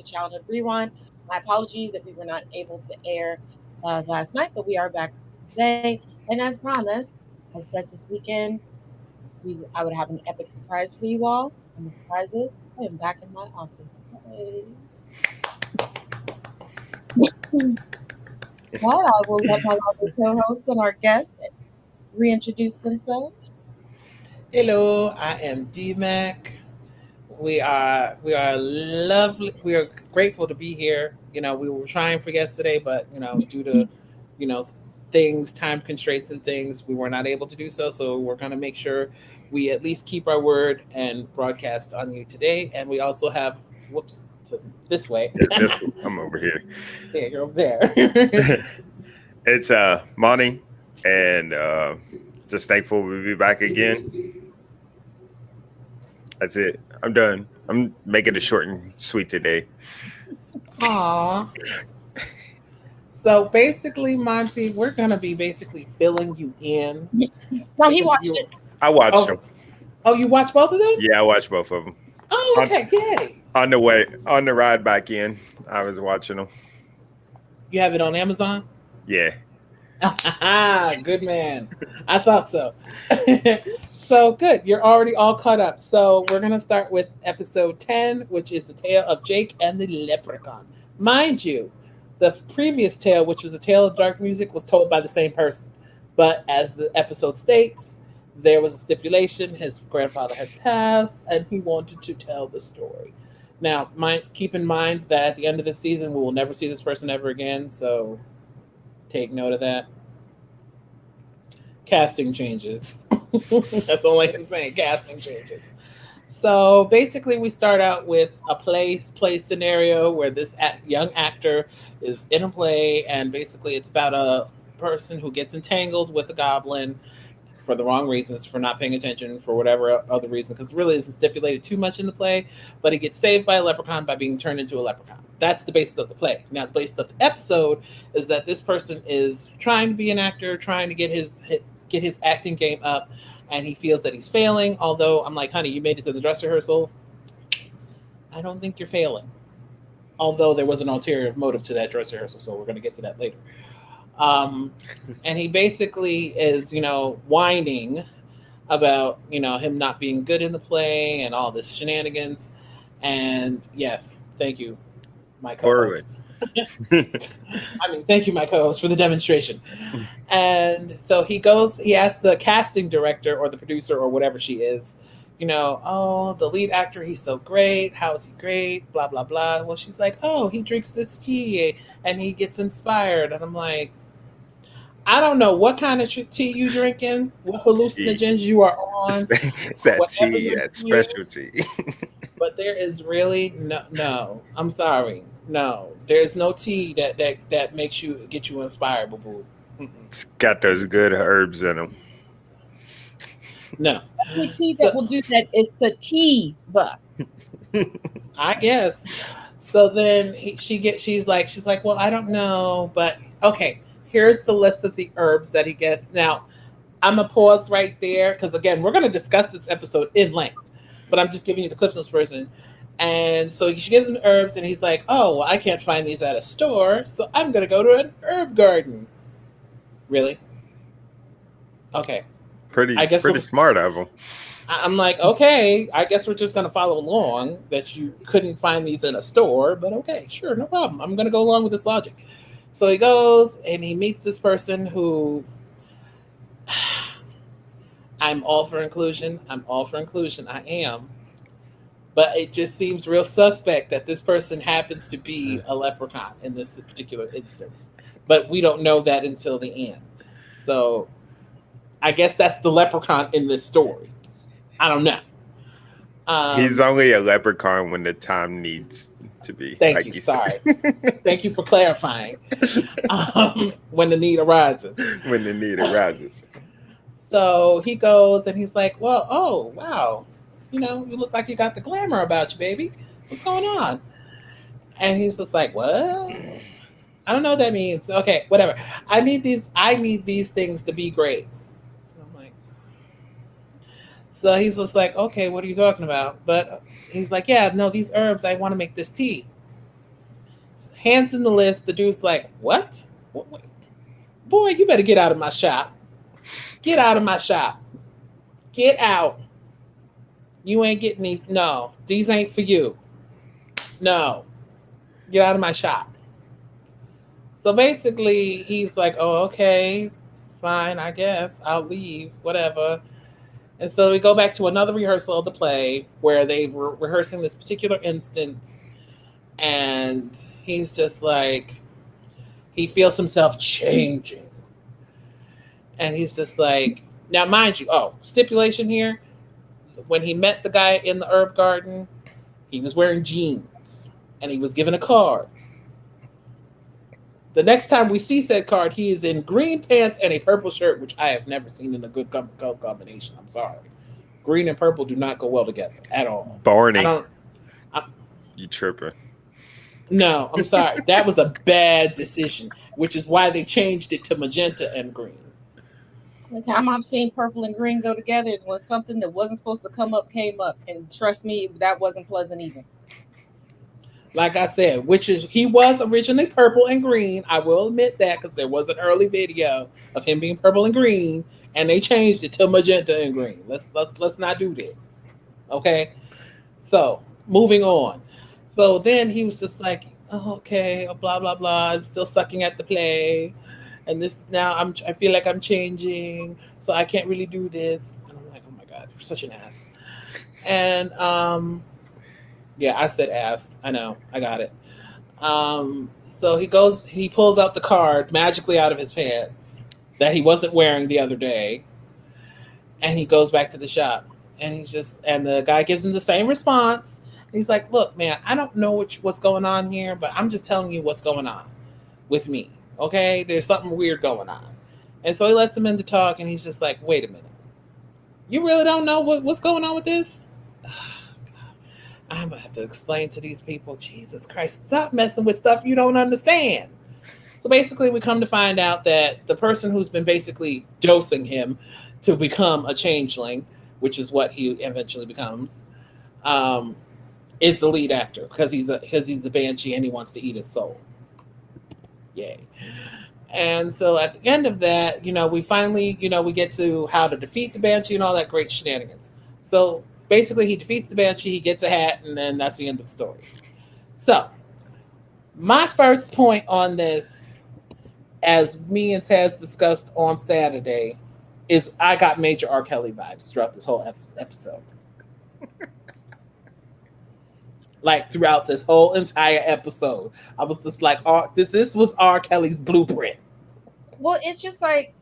Childhood Rewind. My apologies if we were not able to air last night, but we are back today. And as promised, I said this weekend I would have an epic surprise for you all. And the surprise is I am back in my office. Hey. Well, I will let my lovely co-host and our guest reintroduce themselves. Hello, I am DMAC. We are lovely. We are grateful to be here. We were trying for yesterday, but due to you know things, time constraints, and things, we were not able to do so. So we're gonna make sure we at least keep our word and broadcast on you today. And we also have whoops to this way. This I'm over here. Yeah, you're over there. It's Monty, and just thankful to be back again. That's it. I'm done. I'm making it short and sweet today. Aw. So basically, Monty, we're gonna be basically filling you in No, he because watched you. it. I watched them. Oh, you watch both of them? Yeah, I watched both of them Oh, on, okay, yay! on the way on the ride back in. I was watching them. You have it on Amazon? Yeah, Good man. I thought so. So good. You're already all caught up. So we're gonna start with episode 10, which is the tale of Jake and the Leprechaun. Mind you, the previous tale, which was a tale of dark music, was told by the same person. But as the episode states, there was a stipulation. His grandfather had passed, and he wanted to tell the story. Now, keep in mind that at the end of this season, we will never see this person ever again. So take note of that. Casting changes. That's all I can say. Casting changes. So basically, we start out with a play scenario where this young actor is in a play, and basically, it's about a person who gets entangled with a goblin for the wrong reasons, for not paying attention, for whatever other reason, because it really isn't stipulated too much in the play. But he gets saved by a leprechaun by being turned into a leprechaun. That's the basis of the play. Now, the basis of the episode is that this person is trying to be an actor, trying to get his acting game up, and he feels that he's failing. Although I'm like, honey, you made it to the dress rehearsal. I don't think you're failing. Although there was an ulterior motive to that dress rehearsal, so we're going to get to that later. And he basically is, whining about, him not being good in the play and all this shenanigans. And yes, thank you, my co-host. Thank you, my co-host, for the demonstration. And so he asks the casting director or the producer or whatever she is, oh, the lead actor, he's so great. How is he great? Blah, blah, blah. Well, she's like, oh, he drinks this tea and he gets inspired. And I'm like, I don't know what kind of tea you drinking, what hallucinogens you are on. it's that tea, that specialty. But there is really no. I'm sorry, no. There's no tea that makes you get you inspired, boo boo. It's got those good herbs in them. No. The only tea that will do that is sativa. I guess. So then she's like, well, I don't know, but okay. Here's the list of the herbs that he gets. Now, I'm gonna pause right there because again, we're gonna discuss this episode in length, but I'm just giving you the Cliff Notes version. And so she gives him herbs, and he's like, "Oh, well, I can't find these at a store, so I'm gonna go to an herb garden." Really? Okay. Pretty smart of him. I'm like, okay, I guess we're just gonna follow along that you couldn't find these in a store, but okay, sure, no problem. I'm gonna go along with this logic. So he goes and he meets this person who I'm all for inclusion. I am. But it just seems real suspect that this person happens to be a leprechaun in this particular instance. But we don't know that until the end. So I guess that's the leprechaun in this story. I don't know. He's only a leprechaun when the time needs to be. Thank you. Sorry. Thank you for clarifying. When the need arises. When the need arises. So he goes and he's like, well, oh, wow. You look like you got the glamour about you, baby. What's going on? And he's just like, what? I don't know what that means. Okay, whatever. I need these things to be great. And I'm like, so he's just like, okay, what are you talking about? But he's like, yeah, no, these herbs, I want to make this tea. hands in the list. The dude's like, "What? What? Boy, you better get out of my shop. Get out of my shop. Get out. You ain't getting these. No, these ain't for you. No, get out of my shop." So basically, he's like, "Oh, okay, fine, I guess I'll leave, whatever." And so we go back to another rehearsal of the play where they were rehearsing this particular instance, and he's just like, he feels himself changing, and he's just like, now, mind you, oh, stipulation here: when he met the guy in the herb garden, he was wearing jeans, and he was given a card. The next time we see said card, he is in green pants and a purple shirt, which I have never seen in a good color combination. I'm sorry. Green and purple do not go well together at all. I Barney, don't. I, you tripping? no, I'm sorry. That was a bad decision, which is why they changed it to magenta and green. The time I've seen purple and green go together is when something that wasn't supposed to come up came up, and trust me, that wasn't pleasant either. Like I said, which is he was originally purple and green. I will admit that because there was an early video of him being purple and green, and they changed it to magenta and green. Let's not do this, okay? So moving on. So then he was just like, oh, okay, blah blah blah. I'm still sucking at the play, and this now I feel like I'm changing, so I can't really do this. And I'm like, oh my god, you're such an ass. And yeah, I said ass. I know, I got it. So he pulls out the card magically out of his pants that he wasn't wearing the other day, and he goes back to the shop, and and the guy gives him the same response. He's like, "Look, man, I don't know what's going on here, but I'm just telling you what's going on with me. Okay, there's something weird going on." And so he lets him in to talk, and he's just like, "Wait a minute, you really don't know what's going on with this?" I'm gonna have to explain to these people. Jesus Christ, stop messing with stuff you don't understand. So basically, we come to find out that the person who's been basically dosing him to become a changeling, which is what he eventually becomes, um, is the lead actor because he's a banshee and he wants to eat his soul. Yay! And so at the end of that, we finally, we get to how to defeat the banshee and all that great shenanigans. So basically, he defeats the banshee, he gets a hat, and then that's the end of the story. So my first point on this, as me and Taz discussed on Saturday, is I got major R. Kelly vibes throughout this whole episode. Like throughout this whole entire episode, I was just like, this was R. Kelly's blueprint. Well, it's just like,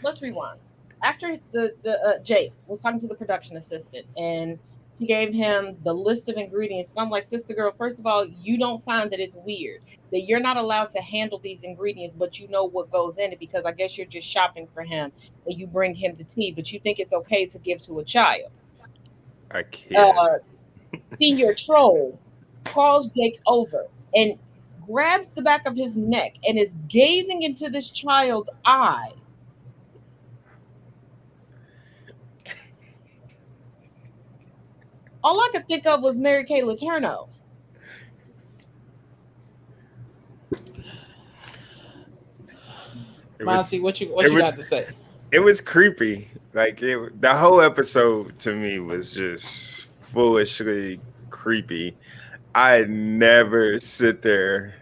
let's rewind. After the Jake was talking to the production assistant, and he gave him the list of ingredients, and I'm like, sister girl, first of all, you don't find that it's weird that you're not allowed to handle these ingredients, but you know what goes in it because I guess you're just shopping for him and you bring him the tea, but you think it's okay to give to a child. I can't. Uh, Senior troll calls Jake over and grabs the back of his neck and is gazing into this child's eye. All I could think of was Mary Kay Letourneau. It was. Monty, what It you was. got to say? It was creepy. Like the whole episode to me was just foolishly creepy. I never sit there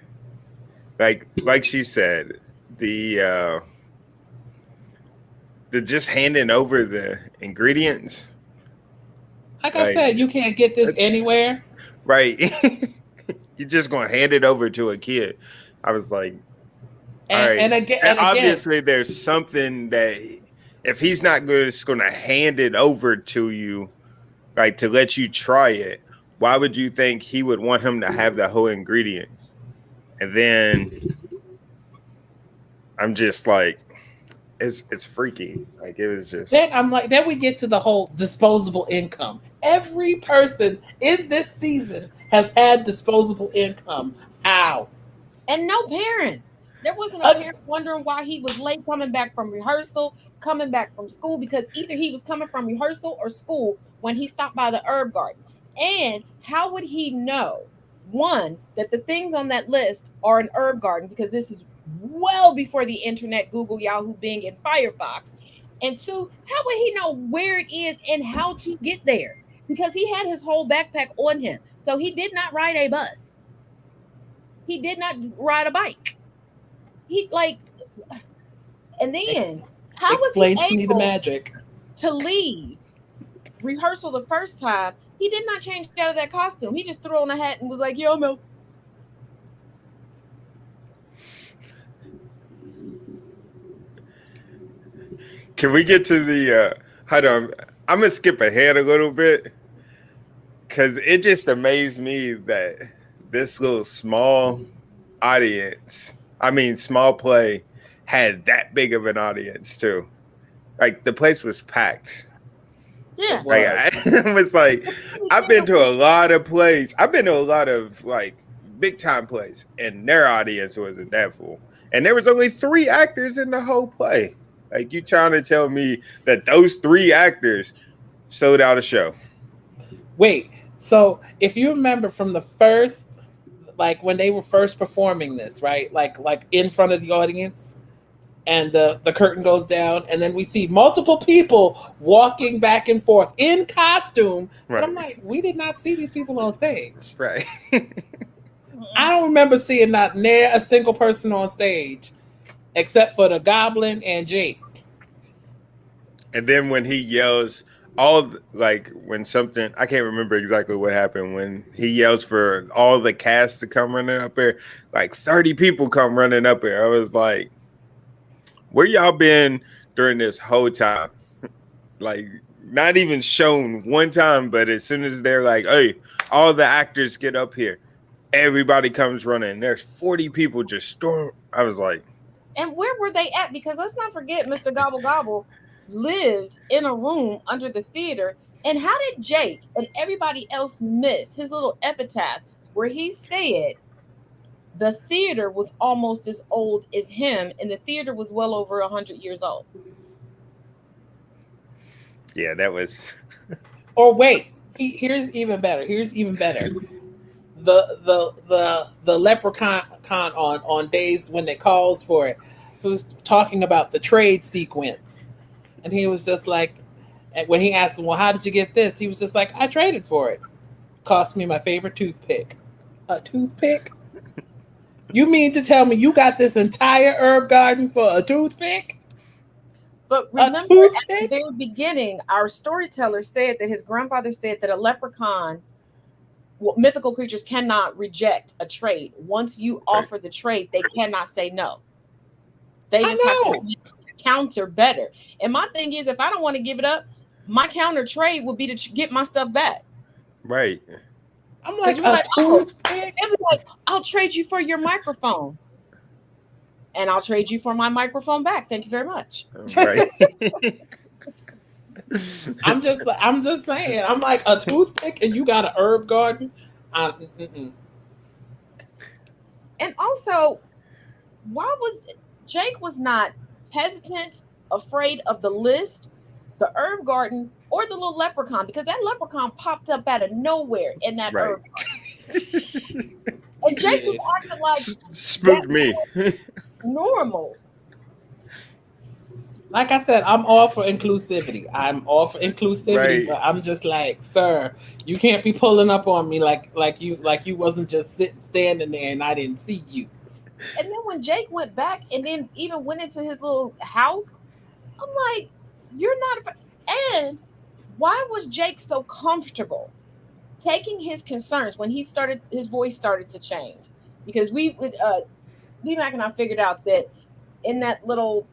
like she said the just handing over the ingredients. Like I Like said, you can't get this that's anywhere. right. You're just gonna hand it over to a kid. I was like, all And right. and again And and again, obviously, there's something that if he's not just going to hand it over to you, like to let you try it, why would you think he would want him to have the whole ingredient? And then I'm just like, it's freaky. Like it was just then I'm like, then we get to the whole disposable income. Every person in this season has had disposable income. How? And no parents. There wasn't a Uh, parent wondering why he was late coming back from rehearsal, coming back from school, because either he was coming from rehearsal or school when he stopped by the herb garden. And how would he know one, that the things on that list are an herb garden because this is well before the internet, Google, Yahoo, Bing, and Firefox. And two, how would he know where it is and how to get there? Because he had his whole backpack on him. So he did not ride a bus. He did not ride a bike. He like, and Ex- then how was he Explain to me the able magic. to leave rehearsal the first time? He did not change out of that costume. He just threw on a hat and was like, "Yo, I'm out." Can we get to the hold on? I'm gonna skip ahead a little bit because it just amazed me that this little small audience, I mean small play, had that big of an audience too. Like the place was packed. Yeah. It Like was. I was like, I've been to a lot of plays. I've been to a lot of like big time plays, and their audience wasn't that full. And there was only 3 actors in the whole play. Like you trying to tell me that those 3 actors sold out a show? Wait, so if you remember from the first, like when they were first performing this, right? Like in front of the audience, and the curtain goes down, and then we see multiple people walking back and forth in costume. But I'm Right, like, we did not see these people on stage. right. I don't remember seeing not near a single person on stage, except for the Goblin and Jake. And then when he yells, all like when something I can't remember exactly what happened when he yells for all the cast to come running up there, like 30 people come running up there. I was like, where y'all been during this whole time? Like, not even shown one time, but as soon as they're like, hey, all the actors get up here, everybody comes running. There's 40 people just storm. I was like, And where were they at? Because let's not forget, Mr. Gobble Gobble lived in a room under the theater. And how did Jake and everybody else miss his little epitaph where he said the theater was almost as old as him, and the theater was well over 100 years old? yeah, that was Or wait, here's even better. Here's even better. The leprechaun on days when it calls for it, who's talking about the trade sequence, and he was just like, and when he asked him, well, how did you get this? He was just like, I traded for it. Cost me my favorite toothpick. A toothpick? You mean to tell me you got this entire herb garden for a toothpick? But A remember, at the toothpick? very beginning, our storyteller said that his grandfather said that a leprechaun, well, mythical creatures cannot reject a trade. Once you right. offer the trade, they cannot say no. They I just have to know. counter better. And my thing is, if I don't want to give it up, my counter trade would be to get my stuff back. Right. I'm Because like, you're a like, oh, toothpick? they'll be like, I'll trade you for your microphone, and I'll trade you for my microphone back. Thank you very much. Right. I'm just saying. I'm like, a toothpick and you got a herb garden? Mm-mm. And also, why was Jake was not hesitant, afraid of the list, the herb garden, or the little leprechaun? Because that leprechaun popped up out of nowhere in that Right. herb, and Jake just Yes. acted like that Spooked me. was normal. Like I said, I'm all for inclusivity. I'm all for inclusivity, Right. but I'm just like, sir, you can't be pulling up on me like you wasn't just sitting standing there and I didn't see you. And then when Jake went back and then even went into his little house, I'm like, you're not. And why was Jake so comfortable taking his concerns when he started? His voice started to change because Lee Mac and I figured out that in that little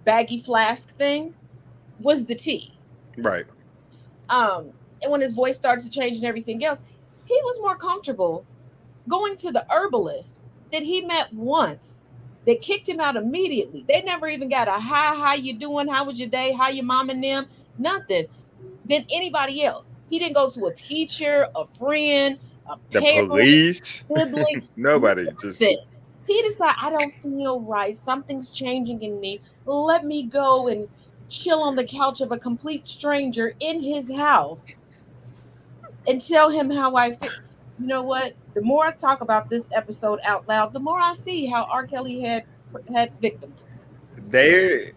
baggy flask thing was the tea. Right. And when his voice started to change and everything else, he was more comfortable going to the herbalist that he met once that kicked him out immediately. They never even got a hi, how you doing? How was your day? How your mom and them? Nothing. Than anybody else. He didn't go to a teacher, a friend, a The parent, police. sibling, Nobody. Just nothing. He decided, I don't feel right. Something's changing in me. Let me go and chill on the couch of a complete stranger in his house and tell him how I feel. You know what? The more I talk about this episode out loud, the more I see how R. Kelly had victims. They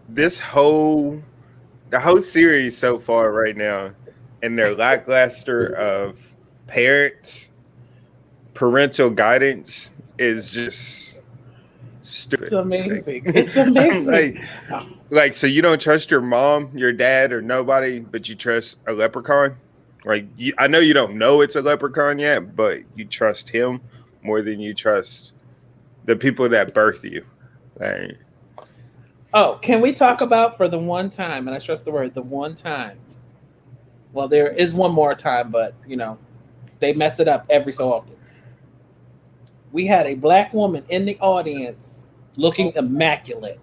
this whole the whole series so far right now, and their lackluster of parents parental guidance is just It's stupid. amazing. It's I'm amazing. like, so you don't trust your mom, your dad, or nobody, but you trust a leprechaun. I know you don't know it's a leprechaun yet, but you trust him more than you trust the people that birth you. Like, Oh, can we talk about for the one time, and I stress the word the one time. Well, there is one more time, but they mess it up every so often. We had a black woman in the audience looking immaculate.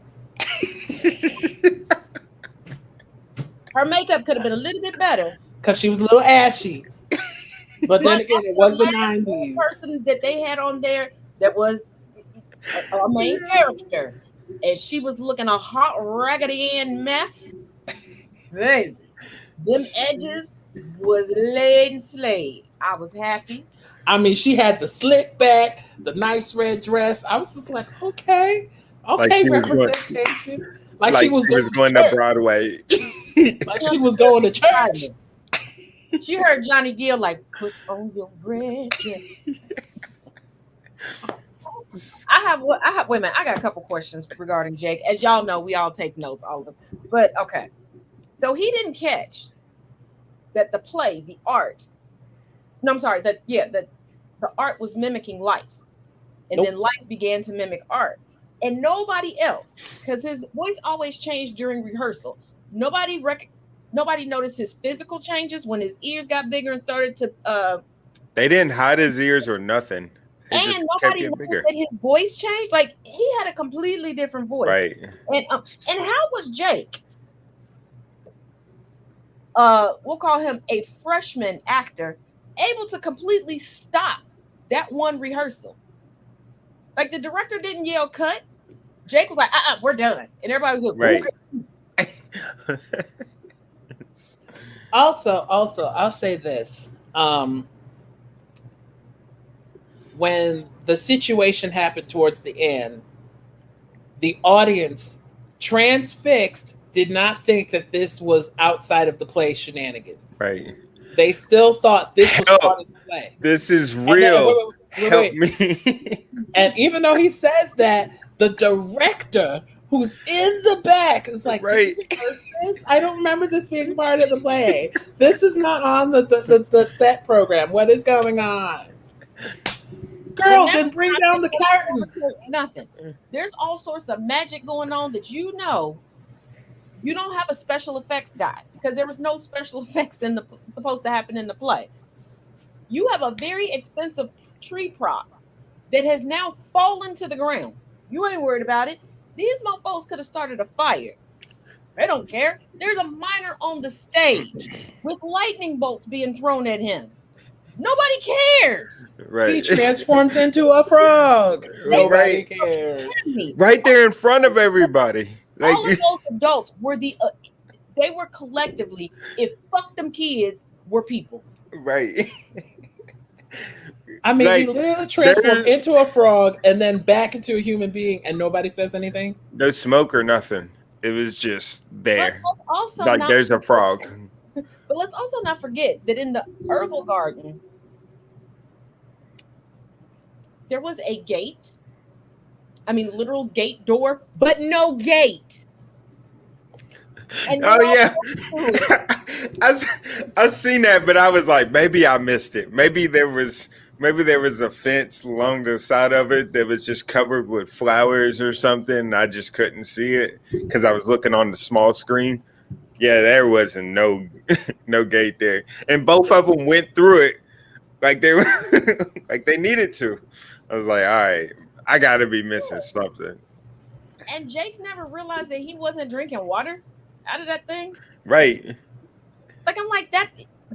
Her makeup could have been a little bit better. Because she was a little ashy. But then But again, it the was the last 90s. person that they had on there that was a main character, and she was looking a hot raggedy Ann mess. Hey, them edges was laid and slayed. I was happy. I mean, she had the slick back, the nice red dress. I was just like, okay, like she was going, representation. Like like she was she was going going to to church. Broadway. Like she was going to church. She heard Johnny Gill like, "Put on your red dress." I have. Wait a minute. I got a couple questions regarding Jake. As y'all know, we all take notes, all of us. But okay, so he didn't catch that the play, the art. No, I'm sorry. That the art was mimicking life, and Nope. then life began to mimic art, and nobody else, because his voice always changed during rehearsal. Nobody nobody noticed his physical changes when his ears got bigger and started to They didn't hide his ears or nothing. It just and kept nobody getting noticed bigger. that his voice changed. Like he had a completely different voice. Right. And how was Jake? We'll call him a freshman actor, able to completely stop that one rehearsal. Like the director didn't yell cut. Jake was like, we're done. And everybody was like, Right. okay. Also, I'll say this. When the situation happened towards the end, the audience, transfixed, did not think that this was outside of the play shenanigans. Right. They still thought this was Help. part of the play. This is And then, real. wait. Help me. And even though he says that, the director who's in the back is like, Right. did you rehearse this? I don't remember this being part of the play. This is not on the set program. What is going on? Girl, then bring down the curtain. Nothing. There's all sorts of magic going on that you don't have a special effects guy because there was no special effects supposed to happen in the play. You have a very expensive tree prop that has now fallen to the ground. You ain't worried about it. These mofos could have started a fire. They don't care. There's a miner on the stage with lightning bolts being thrown at him. Nobody cares. Right. He transforms into a frog. Nobody Right. cares. Right there in front of everybody. All Like of those adults were they were collectively, if fuck them kids were people. right. I mean, Like, he literally transformed into a frog and then back into a human being, and nobody says anything. No smoke or nothing. It was just there. But let's also Like not there's a frog. But let's also not forget that in the herbal garden, there was a gate. I mean, literal gate door, but no gate. And Oh no yeah. food. I seen that, but I was like, maybe I missed it. Maybe there was a fence along the side of it that was just covered with flowers or something. I just couldn't see it because I was looking on the small screen. Yeah, there wasn't no gate there, and both of them went through it like they were like they needed to. I was like, all right, I got to be missing something. And Jake never realized that he wasn't drinking water out of that thing. Right. Like I'm like that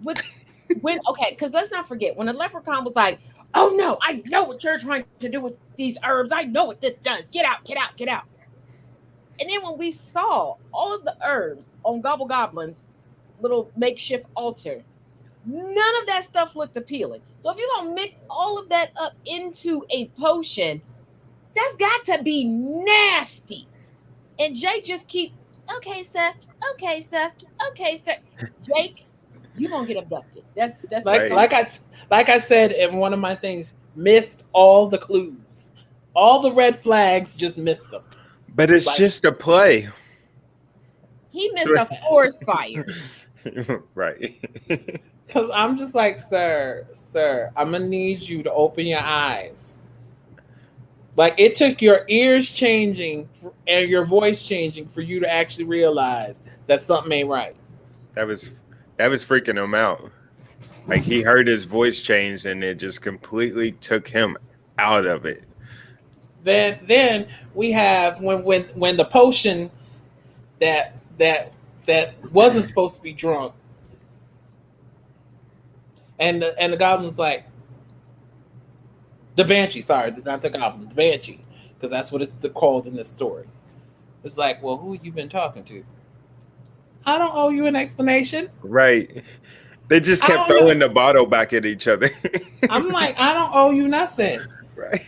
okay, because let's not forget when the leprechaun was like, "Oh no, I know what you're trying to do with these herbs. I know what this does. Get out, get out, get out." And then when we saw all of the herbs on Gobble Goblin's little makeshift altar, None of that stuff looked appealing. So if you're gonna mix all of that up into a potion, that's got to be nasty. And Jake just keep, okay, sir, okay, sir, okay, sir. Jake, you gonna get abducted. That's what's Like Right. gonna like I like I said in one of my things, missed all the clues, all the red flags, just missed them. But it's Like just a play. he missed a forest fire. Right. because I'm just like, sir, I'm gonna need you to open your eyes. Like it took your ears changing and your voice changing for you to actually realize that something ain't right. that was that was freaking him out. Like he heard his voice change and it just completely took him out of it. Then we have when the potion that that that wasn't supposed to be drunk, and the goblin's like the banshee. Sorry, not the goblin, the banshee, because that's what it's called in this story. It's like, well, who you been talking to? I don't owe you an explanation. Right. They just I kept don't know. throwing the bottle back at each other. I'm like, I don't owe you nothing. Right.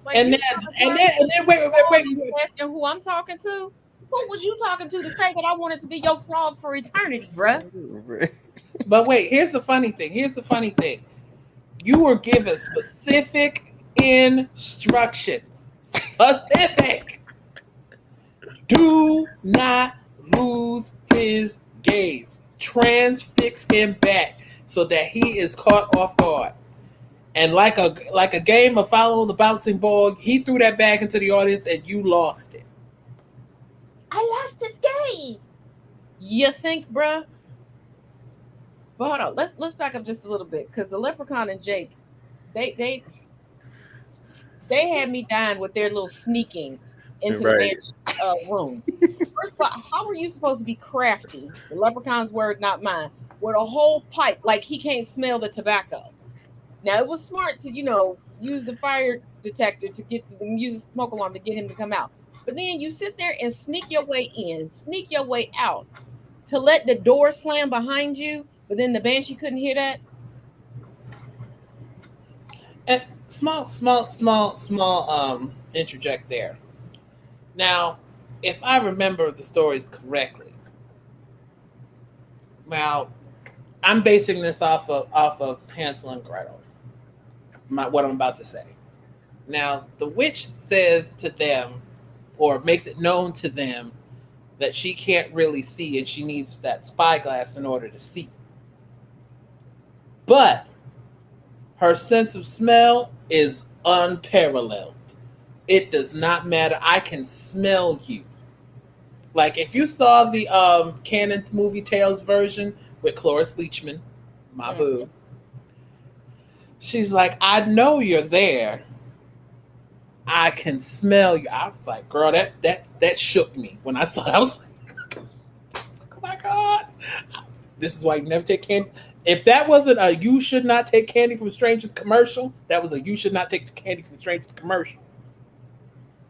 Like And you then trying to and flirt then with and then wait, wait, wait, frog wait, and wait. you asking who I'm talking to? Who was you talking to say that I wanted to be your frog for eternity, bruh? But wait, here's the funny thing. Here's the funny thing. You were given specific instructions. Specific. Do not lose his gaze. Transfix him back so that he is caught off guard. And like a game of follow the bouncing ball, he threw that back into the audience and you lost it. I lost his gaze. You think, bruh? But hold on, let's back up just a little bit because the leprechaun and Jake, they they they had me dying with their little sneaking into the Right. man's room. First of all, how are you supposed to be crafty? The leprechaun's word, not mine. With a whole pipe, like he can't smell the tobacco. Now it was smart to use the fire detector to use a smoke alarm to get him to come out. But then you sit there and sneak your way in, sneak your way out to let the door slam behind you. But then the banshee couldn't hear that. And small interject there. Now, if I remember the stories correctly, now I'm basing this off of Hansel and Gretel. What I'm about to say. Now, the witch says to them, or makes it known to them, that she can't really see and she needs that spyglass in order to see. But her sense of smell is unparalleled. It does not matter. I can smell you. Like if you saw the canon movie Tales version with Cloris Leachman, my boo, she's like, I know you're there. I can smell you. I was like, girl, that shook me when I saw that. I was like, oh my god, this is why you never take candy. If that wasn't a "you should not take candy from strangers" commercial, that was a "you should not take candy from strangers" commercial.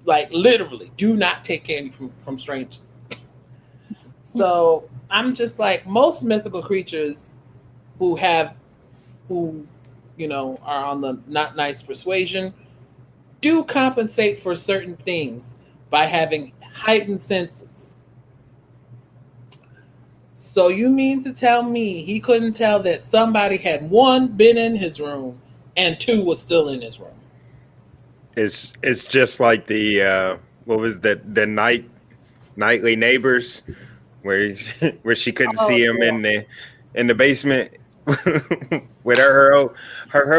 Like literally, do not take candy from strangers. So I'm just like most mythical creatures who have who are on the not nice persuasion do compensate for certain things by having heightened senses. So you mean to tell me he couldn't tell that somebody had one been in his room and two was still in his room? It's just like the what was the nightly neighbors where where she couldn't Oh see him yeah. in the basement with her whole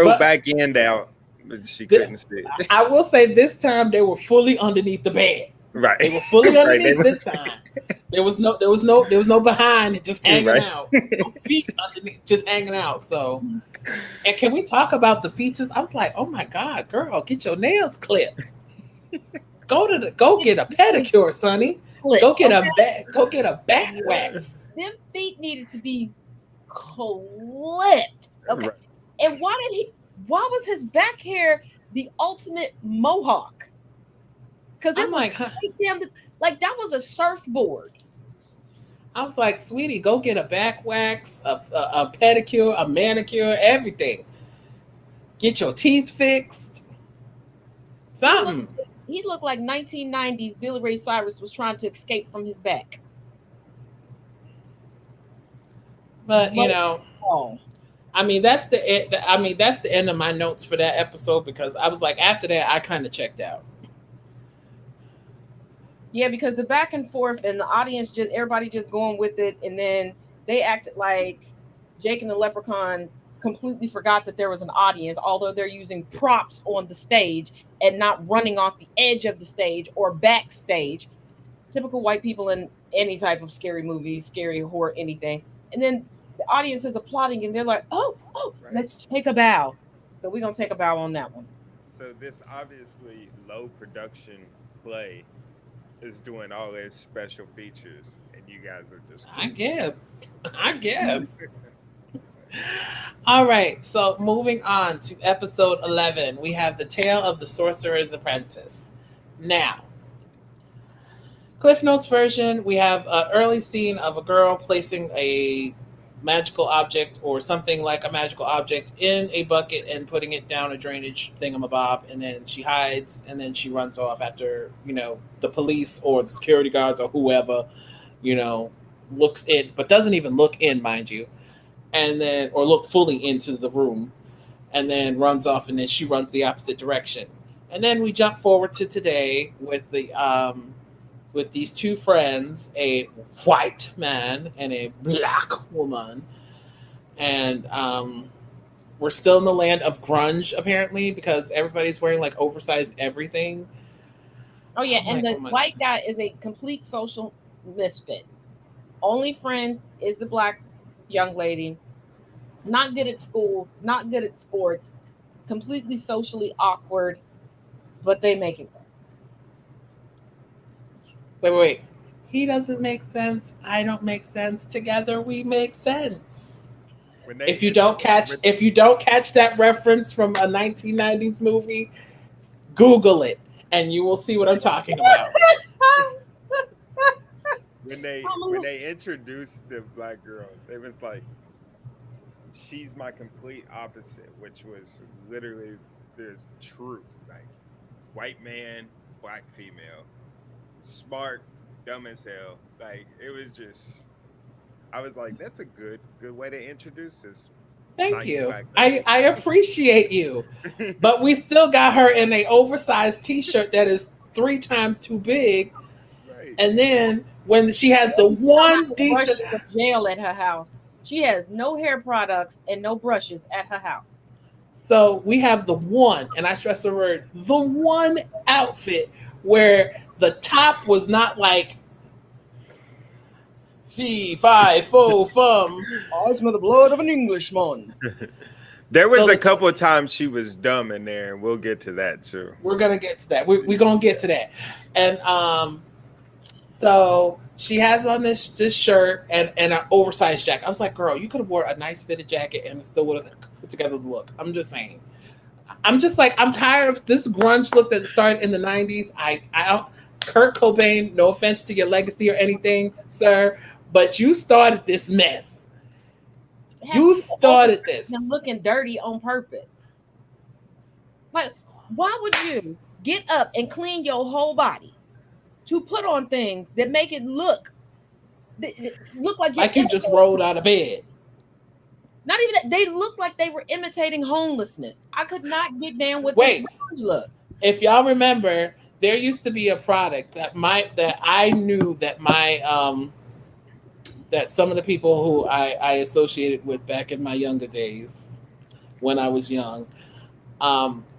But back end out, but she couldn't see it. I will say this time they were fully underneath the bed. Right. They were fully Right. They underneath this time. There was no behind just hanging right. out. No feet underneath just hanging out. So, and can we talk about the features? I was like, oh my god, girl, get your nails clipped. Go get a pedicure, Sonny. Clipped, Go get a back wax. them feet needed to be clipped. Okay. Right. And why was his back hair the ultimate mohawk? Because it I'm was like, huh, straight down like that was a surfboard. I was like, sweetie, go get a back wax, a pedicure, a manicure, everything. Get your teeth fixed, He looked something. he looked like 1990s Billy Ray Cyrus was trying to escape from his back. But Most all. I mean, that's the end of my notes for that episode because I was like, after that, I kind of checked out. Yeah, because the back and forth and the audience just everybody just going with it, and then they acted like Jake and the Leprechaun completely forgot that there was an audience, although they're using props on the stage and not running off the edge of the stage or backstage. Typical white people in any type of scary movie, scary horror, anything. And then the audience is applauding and they're like, oh, Right. let's take a bow. So we're gonna take a bow on that one. So this obviously low production play is doing all its special features, and you guys are just I cool. guess. I guess. All right. So moving on to episode 11, we have the tale of the sorcerer's apprentice. Now, Cliff Notes version, we have an early scene of a girl placing a magical object or something like a magical object in a bucket and putting it down a drainage thingamabob, and then she hides and then she runs off after the police or the security guards or whoever you know looks in, but doesn't even look in, mind you, and then or look fully into the room, and then runs off, and then she runs the opposite direction. And then we jump forward to today with these two friends, a white man and a black woman. And we're still in the land of grunge, apparently, because everybody's wearing like oversized everything. Oh yeah, I'm and like, the oh my. white guy is a complete social misfit. Only friend is the black young lady. Not good at school, not good at sports, completely socially awkward, but they make it work. Wait. He doesn't make sense. I don't make sense. Together we make sense. When they If you in, don't catch when, if you don't catch that reference from a 1990s movie, Google it and you will see what I'm talking about. when they introduced the black girl, they was like, she's my complete opposite, which was literally the truth. Like white man, black female, smart, dumb as hell. Like it was just I was like, that's a good way to introduce this Thank nice you. black I appreciate you. lady. But we still got her in a oversized t-shirt that is 3 times too big. Right. And then when she has the Know how one to decent, brush the gel at her house. She has no hair products and no brushes at her house. so we have the one, and I stress the word, the one outfit where the top was not like fee, fi, fo, fum. I smell the blood of an Englishman. There was So a the couple of times she was dumb in there, and we'll get to that too. we're gonna get to that. We're gonna get to that. And so she has on this shirt and an oversized jacket. I was like, girl, you could have wore a nice fitted jacket and still would have put together the look. I'm just saying. I'm just like, I'm tired of this grunge look that started in the 90s. I don't, Kurt Cobain, no offense to your legacy or anything, sir, but you started this mess. Have You people over started this. and looking dirty on purpose. Like, why would you get up and clean your whole body to put on things that make it look like you're Like you just rolled out of bed. not even that they look like they were imitating homelessness. I could not get down with this Wait, grunge look. if y'all remember, there used to be a product that I knew that my that some of the people who I associated with back in my younger days when I was young,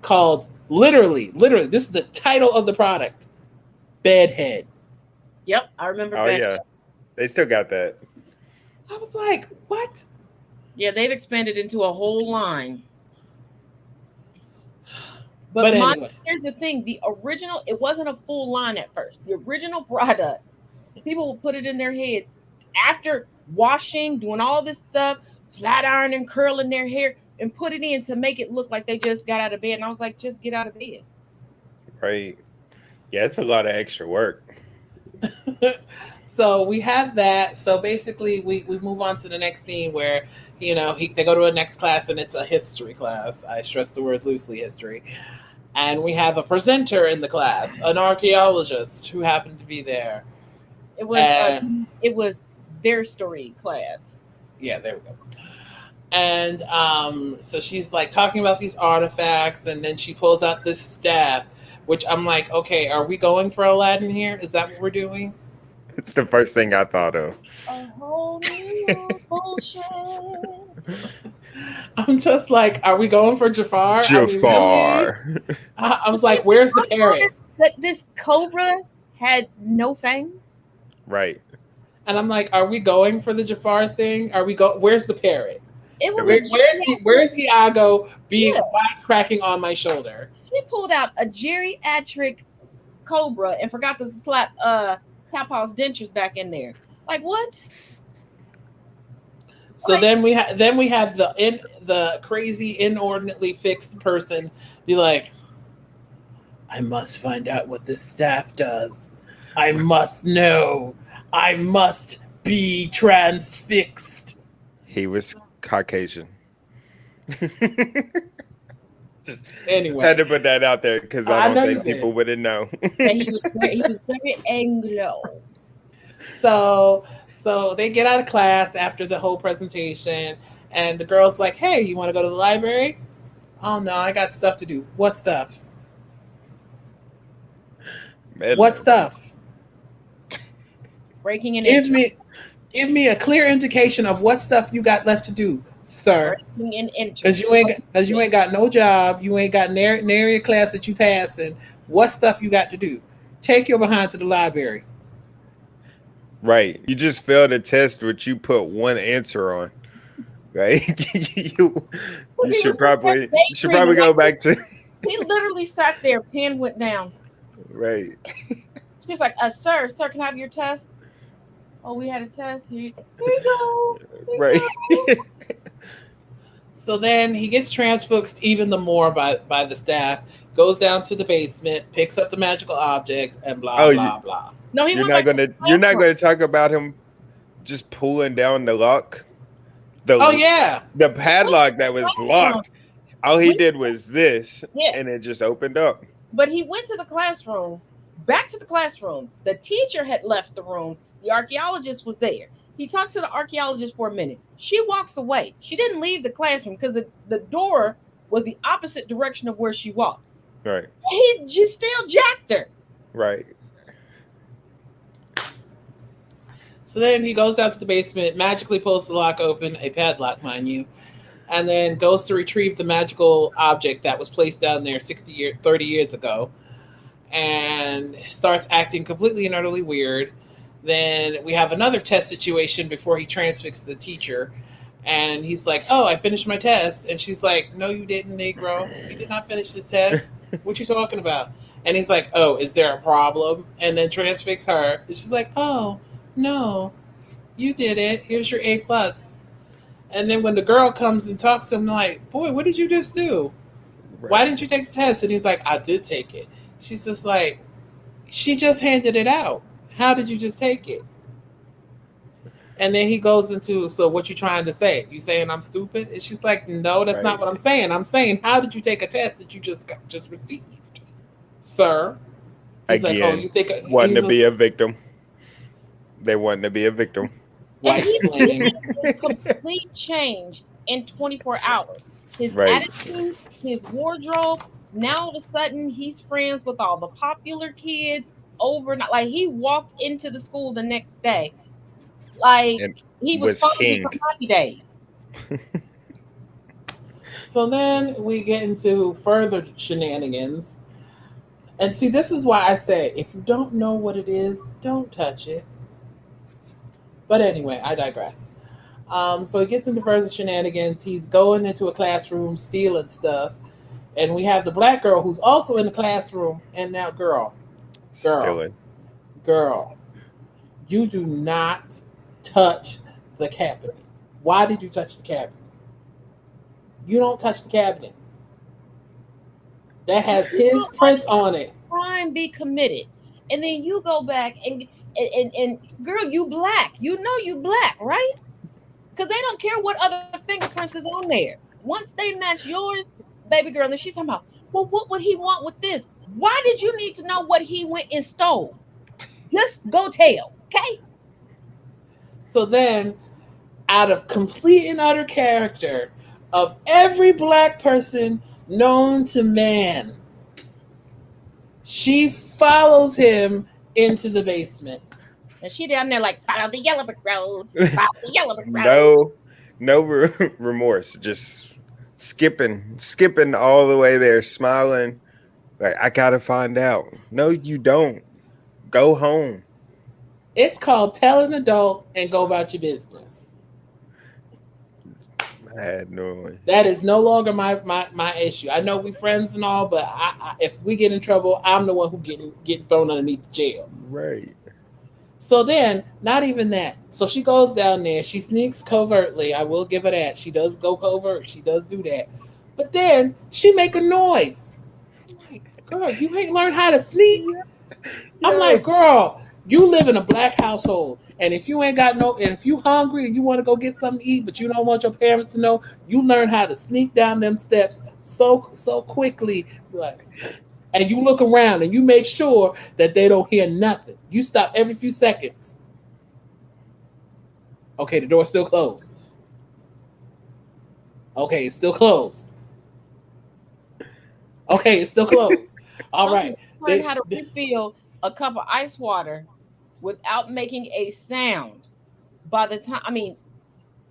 called literally, this is the title of the product, Bedhead. Yep, I remember Oh back. yeah, they still got that. I was like, what? Yeah, they've expanded into a whole line. But But anyway, here's the thing: the original, it wasn't a full line at first. The original product, people will put it in their head after washing, doing all this stuff, flat iron and curling their hair, and put it in to make it look like they just got out of bed. And I was like, just get out of bed. Right. Yeah, it's a lot of extra work. So we have that. So basically, we move on to the next scene where they go to a next class and it's a history class. I stress the word loosely, history. And we have a presenter in the class, an archaeologist who happened to be there. It was And it was their story class. yeah, there we go. And so she's like talking about these artifacts, and then she pulls out this staff, which I'm like, okay, are we going for Aladdin here? Is that what we're doing? It's the first thing I thought of. A whole new bullshit. I'm just like, are we going for Jafar? I mean, really? Jafar. I was like, where's the parrot? That this cobra had no fangs. Right. And I'm like, are we going for the Jafar thing? Are we go? Where's the parrot? It was Where's Iago being Yeah. cracking on my shoulder? She pulled out a geriatric cobra and forgot to slap Papa's dentures back in there. Like what? So Like, then we have the crazy inordinately fixed person be like, I must find out what this staff does. I must know. I must be transfixed. He was Caucasian. Just Anyway, had to put that out there because I I know don't you think did. people wouldn't know. that he was very Anglo. So they get out of class after the whole presentation, and the girl's like, "Hey, you want to go to the library?" "Oh no, I got stuff to do." "What stuff? What stuff? Breaking and Give entering. give me a clear indication of what stuff you got left to do, sir. Breaking and entering. Because you ain't got no job, you ain't got nary a class that you passing. What stuff you got to do? Take your behind to the library." Right. You just failed a test which you put one answer on. Right. you He should was probably daydreaming, go like, back to he literally sat there, pen went down. right. She's like, sir, can I have your test? Oh, we had a test. Here you go. Here you Right. go. So then he gets transfixed even the more by the staff, goes down to the basement, picks up the magical object, and blah Oh, blah blah. No, he You're went not back to the you're not classroom. gonna talk about him just pulling down the lock. Oh yeah. The padlock that was locked. All he did was this, Yeah. and it just opened up. But he went to the classroom, back to the classroom. The teacher had left the room. The archaeologist was there. He talks to the archaeologist for a minute. She walks away. She didn't leave the classroom because the door was the opposite direction of where she walked. Right. He just still jacked her. Right. So then he goes down to the basement, magically pulls the lock open, a padlock, mind you, and then goes to retrieve the magical object that was placed down there 30 years ago, and starts acting completely and utterly weird. Then we have another test situation before he transfixes the teacher, and he's like, "Oh, I finished my test," and she's like, "No, you didn't, Negro. You did not finish this test. What you talking about?" And he's like, "Oh, is there a problem?" And then transfix her, and she's like, "Oh, no, you did it. Here's your A plus." And then when the girl comes and talks to him, like, "Boy, what did you just do? Right. Why didn't you take the test?" And he's like, "I did take it." She's just like, "She just handed it out. How did you just take it?" And then he goes into, "So what you trying to say? You saying I'm stupid?" And she's like, "No, that's not Right. what I'm saying. I'm saying, how did you take a test that you just received, sir?" He's like, "Oh, Again, you think wanting he's to be a victim. They want to be a victim. white And he explaining?" a complete change in 24 hours. His Right. attitude, his wardrobe. Now all of a sudden he's friends with all the popular kids overnight. Like he walked into the school the next day. Like And he was was supposed to be king. for 90 days. So then we get into further shenanigans. And see, this is why I say, if you don't know what it is, don't touch it. But anyway, I digress. So he gets into further shenanigans. He's going into a classroom, stealing stuff. And we have the black girl who's also in the classroom. And now, girl, Stealing. you do not touch the cabinet. Why did you touch the cabinet? You don't touch the cabinet. That has his prints on it. Crime be committed. And then you go back and And girl, you black. You know you black, right? Because they don't care what other fingerprints is on there. Once they match yours, baby girl, and she's talking about, well, what would he want with this? Why did you need to know what he went and stole? Just go tell, okay? So then, out of complete and utter character of every black person known to man, she follows him into the basement. And she down there like, follow the yellow brick road, follow the yellow brick road. No, no remorse. Just skipping all the way there, smiling. Like, I gotta find out. No, you don't. Go home. It's called Tell an Adult and Go About Your Business. I had no. That is no longer my issue. I know we friends and all, but if we get in trouble, I'm the one who getting thrown underneath the jail. Right. So then, not even that. So she goes down there. She sneaks covertly. I will give her that. She does go covert. She does do that. But then she make a noise. I'm like, girl, you ain't learned how to sneak. I'm like, girl, you live in a black household. And if you ain't got and if you hungry and you want to go get something to eat, but you don't want your parents to know, you learn how to sneak down them steps so quickly. Like, and you look around and you make sure that they don't hear nothing. You stop every few seconds. Okay, the door's still closed. Okay, it's still closed. Okay, it's still closed. All right. Learn how to refill a cup of ice water without making a sound by the time,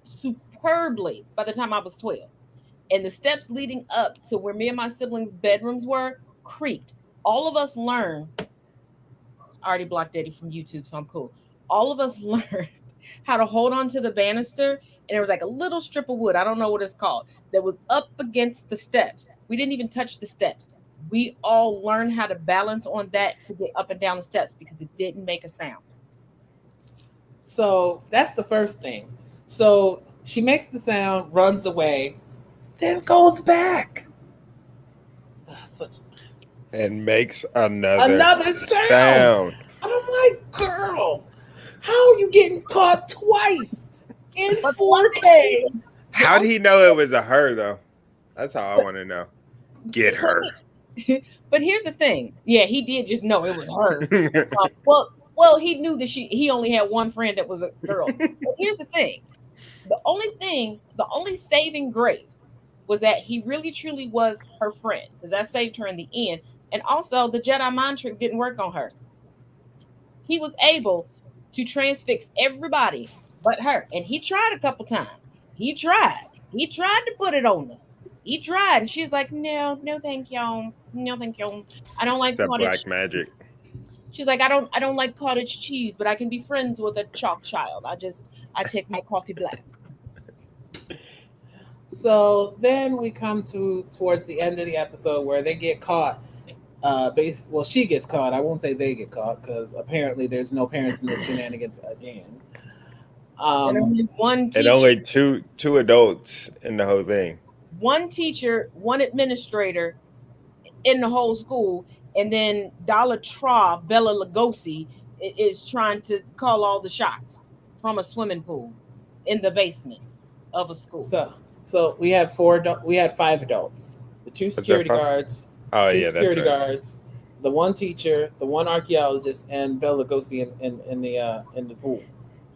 superbly by the time I was 12. And the steps leading up to where me and my siblings' bedrooms were creaked. All of us learned, I already blocked Eddie from YouTube, so I'm cool. All of us learned how to hold on to the banister, and there was like a little strip of wood, I don't know what it's called, that was up against the steps. We didn't even touch the steps. We all learned how to balance on that to get up and down the steps because it didn't make a sound. So that's the first thing. So she makes the sound, runs away, then goes back. And makes another sound. I'm like, girl, how are you getting caught twice in 4K? How did he know it was a her, though? That's all I want to know. Get her. But here's the thing. Yeah, he did just know it was her. Well, he knew that he only had one friend that was a girl. But here's the thing. The only saving grace was that he really truly was her friend, because that saved her in the end. And also, the Jedi mind trick didn't work on her. He was able to transfix everybody but her. And he tried a couple times. He tried to put it on her. He tried, and she's like, no, thank you. No, thank you. I don't like black magic. She's like, I don't like cottage cheese, but I can be friends with a chalk child. I take my coffee black. So then we come towards the end of the episode where they get caught. She gets caught. I won't say they get caught because apparently there's no parents in this shenanigans again. And only one teacher, and only two adults in the whole thing. One teacher, one administrator in the whole school, and then Dollar Tra Bella Lugosi is trying to call all the shots from a swimming pool in the basement of a school. So we had 5 adults. The 2 security guards. Security guards, the 1 teacher, the 1 archaeologist, and Bella Lugosi in the pool.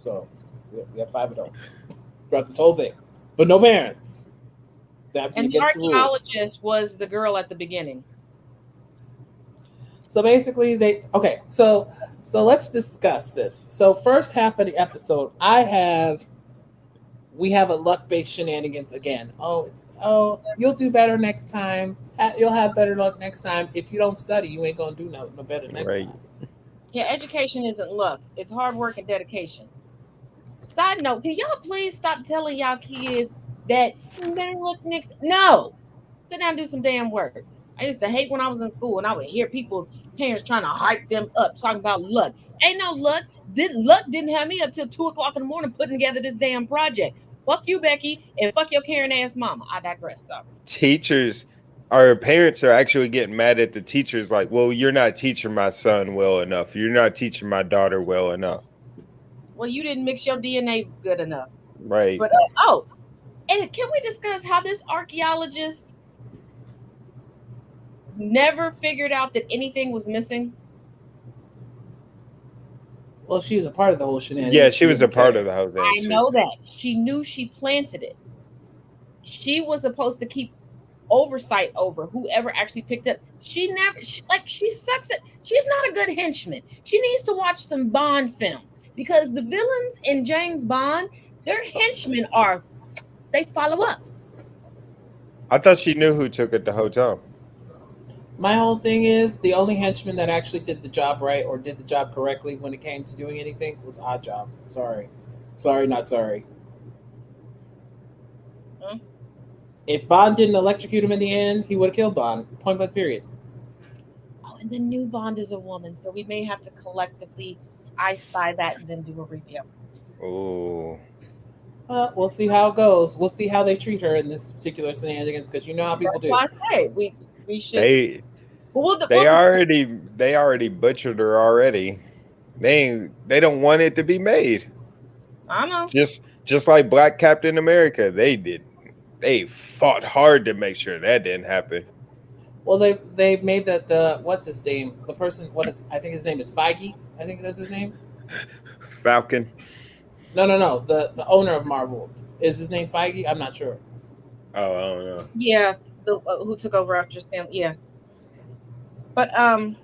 So we have 5 adults throughout this whole thing, but no parents. And the archaeologist was the girl at the beginning. So basically, So let's discuss this. So first half of the episode, we have a luck-based shenanigans again. You'll do better next time. You'll have better luck next time. If you don't study, you ain't gonna do no better next time. Yeah, education isn't luck. It's hard work and dedication. Side note, can y'all please stop telling y'all kids that you better look next? No. Sit down and do some damn work. I used to hate when I was in school and I would hear people's parents trying to hype them up, talking about luck. Ain't no luck. Luck didn't have me up till 2:00 in the morning putting together this damn project. Fuck you, Becky, and fuck your Karen ass mama. I digress. Sorry. Teachers our parents are actually getting mad at the teachers, like, well, you're not teaching my son well enough. You're not teaching my daughter well enough. Well, you didn't mix your DNA good enough. Right. But and can we discuss how this archaeologist never figured out that anything was missing? Well, she was a part of the whole Yeah, shenanigans. she was a didn't part care. of the whole thing. I know that. She knew she planted it. She was supposed to keep oversight over whoever actually picked up. She never she sucks at she's not a good henchman. She needs to watch some Bond films because the villains in James Bond, their henchmen are they follow up. I thought she knew who took it the whole time. My whole thing is the only henchman that actually did the job right or did the job correctly when it came to doing anything was Odd Job. Sorry. Sorry, not sorry. Huh? If Bond didn't electrocute him in the end, he would have killed Bond. Point blank period. Oh, and the new Bond is a woman, so we may have to collectively I spy that and then do a review. Oh. We'll see how it goes. We'll see how they treat her in this particular shenanigans because you know how people That's do. why I say we should. They already butchered her already. They don't want it to be made. I know. Just like Black Captain America, they did. They fought hard to make sure that didn't happen. Well, they made that the what's his name? The person I think his name is Feige. I think that's his name. Falcon. No. The owner of Marvel is his name Feige. I'm not sure. Oh, I don't know. Yeah, the who took over after Sam? Yeah, but No,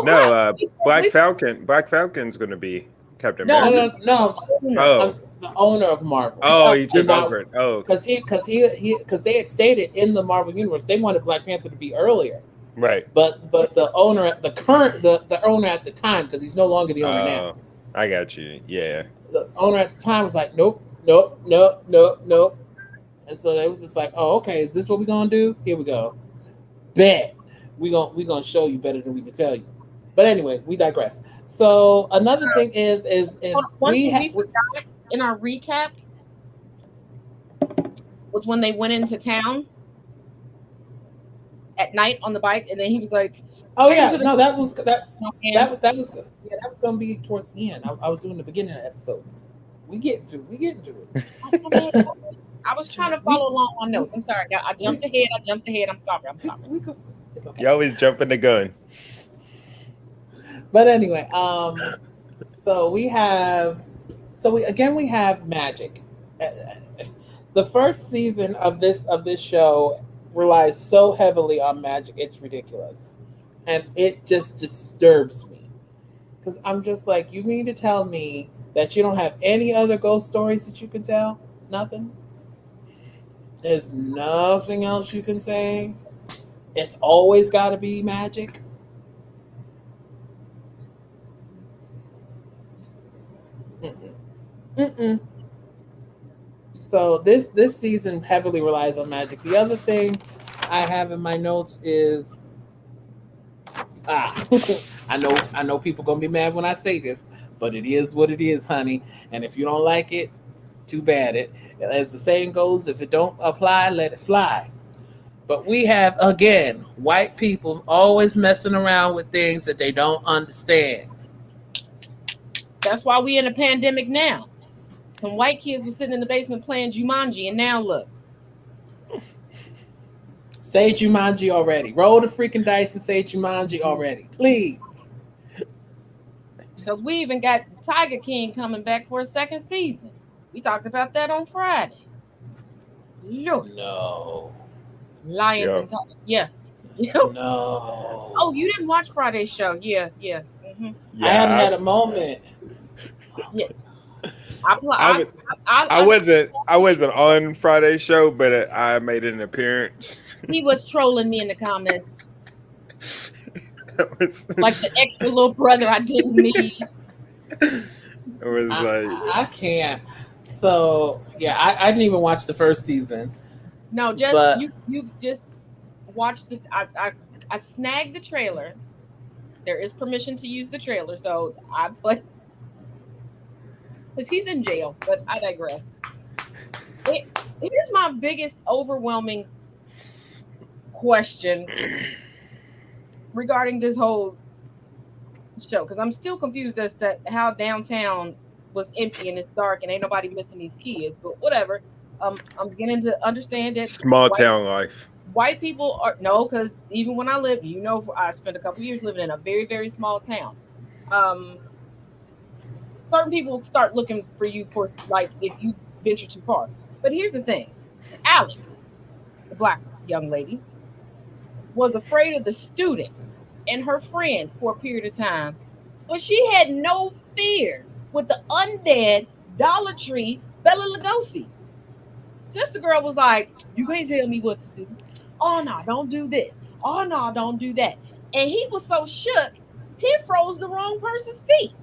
crap. Black Falcon. Black Falcon's going to be Captain No, America. No. Oh, The owner of Marvel. oh, he Did took not- over it. Oh, Because they had stated in the Marvel universe they wanted Black Panther to be earlier, right. but the owner at the owner at the time, because he's no longer the owner now. I got you. Yeah. The owner at the time was like, nope. And so they was just like, oh, okay, is this what we're gonna do? Here we go. Bet we gonna show you better than we can tell you. But anyway, we digress. So another thing is One thing we forgot in our recap was when they went into town at night on the bike, and then he was like, oh yeah, into the- no, that was good. That was good. Yeah, that was gonna be towards the end. I was doing the beginning of the episode. We get into it. I was trying to follow along on notes. I'm sorry, I jumped ahead. I'm sorry. We could, it's okay. You always jumping the gun. But anyway, so we have magic. The first season of this show relies so heavily on magic, it's ridiculous, and it just disturbs me because I'm just like, you mean to tell me that you don't have any other ghost stories that you can tell? Nothing. There's nothing else you can say. It's always got to be magic. Mm-mm. So this season heavily relies on magic. The other thing I have in my notes is I know people gonna be mad when I say this, but it is what it is, honey. And if you don't like it, too bad. It, as the saying goes, if it don't apply, let it fly. But we have, again, white people always messing around with things that they don't understand. That's why we in a pandemic now. Some white kids were sitting in the basement playing Jumanji, and now look. Say Jumanji already. Roll the freaking dice and say Jumanji already, please. Because we even got Tiger King coming back for a second season. We talked about that on Friday. Look. No. Lions Yeah. and Tigers. Yeah. No. Oh, you didn't watch Friday's show? Yeah. Mm-hmm. I haven't had a moment. Yeah. I wasn't on Friday's show, but I made an appearance. He was trolling me in the comments. It Like the extra little brother I didn't need. was like I can't. So yeah, I didn't even watch the first season. No, just But- you just watch the I snagged the trailer. There is permission to use the trailer, so I put because he's in jail, but I digress. Here's my biggest overwhelming question regarding this whole show because I'm still confused as to how downtown was empty and it's dark and ain't nobody missing these kids. But whatever. I'm beginning to understand that Small white town life. white people are no, because even when I lived, I spent a couple years living in a very very small town. Um, Certain people start looking for you for like if you venture too far. But here's the thing: Alex, the black young lady, was afraid of the students and her friend for a period of time, but she had no fear with the undead Dollar Tree Bella Lugosi. Sister girl was like, "You can't tell me what to do. Oh no, don't do this. Oh no, don't do that." And he was so shook, he froze the wrong person's feet.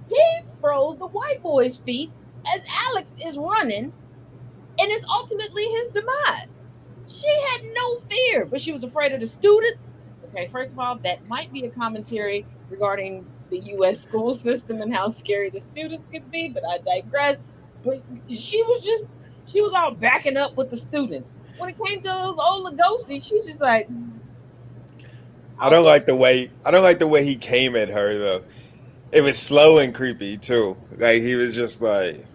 He froze the white boy's feet as Alex is running, and it's ultimately his demise. She had no fear, but she was afraid of the student. Okay, first of all, that might be a commentary regarding the U.S. school system and how scary the students could be, but I digress. But she was all backing up with the students. When it came to old Lugosi, she's just like, I don't like the way he came at her though. It was slow and creepy too. Like he was just like,